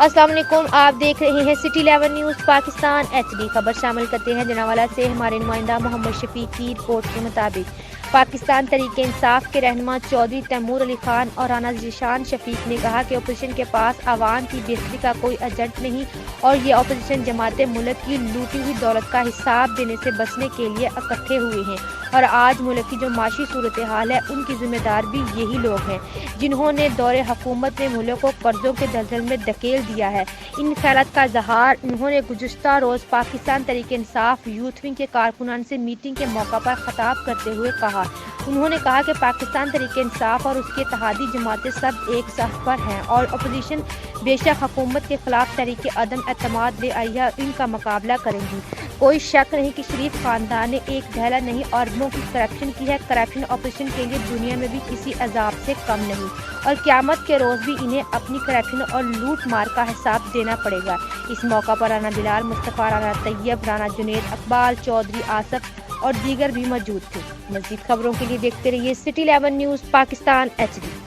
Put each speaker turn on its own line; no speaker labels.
अस्सलाम वालेकुम, आप देख रहे हैं सिटी 11 न्यूज़ पाकिस्तान HD। खबर शामिल करते हैं जनावाला से हमारे नुमाइंदा मोहम्मद शफीक की रिपोर्ट के मुताबिक पाकिस्तान तहरीक इंसाफ के रहनुमा चौधरी तैमूर अली खान और राना ज़ीशान शफीक ने कहा कि अपोजिशन के पास आवाम की बेहतरी का कोई एजेंट नहीं और ये अपोजिशन जमातें मुल्क की लूटी हुई दौलत का हिसाब देने से बचने के लिए इकट्ठे हुए हैं और आज मुल्क की जो माशी सूरत हाल है उनकी जिम्मेदार भी यही लोग हैं जिन्होंने दौरे हुकूमत में मुल्क को कर्जों के दलदल में धकेल दिया है। इन ख्यालात का इजहार उन्होंने गुज़श्ता रोज़ पाकिस्तान तहरीक इंसाफ यूथ विंग के कारकुनान से मीटिंग के मौका पर खिताब करते हुए कहा। उन्होंने कहा कि पाकिस्तान तहरीक इंसाफ और उसके इत्तेहादी जमातें सब एक साथ पर हैं और अपोजिशन बेशक हुकूमत के खिलाफ तहरीक अदम एतमाद ले आई है, इनका मुकाबला करेंगी। कोई शक नहीं कि शरीफ खानदान ने एक दहला नहीं अरबों की करप्शन की है। करप्शन अपोजिशन के लिए दुनिया में भी किसी अजाब से कम नहीं और क़यामत के रोज़ भी इन्हें अपनी करप्शन और लूट मार का हिसाब देना पड़ेगा। इस मौका पर राना बिलाल मुस्तफ़ा, राना तैयब, राना जुनेद, इकबाल चौधरी, आसफ और दीगर भी मौजूद थे। मज़ीद खबरों के लिए देखते रहिए सिटी 11 न्यूज़ पाकिस्तान HD।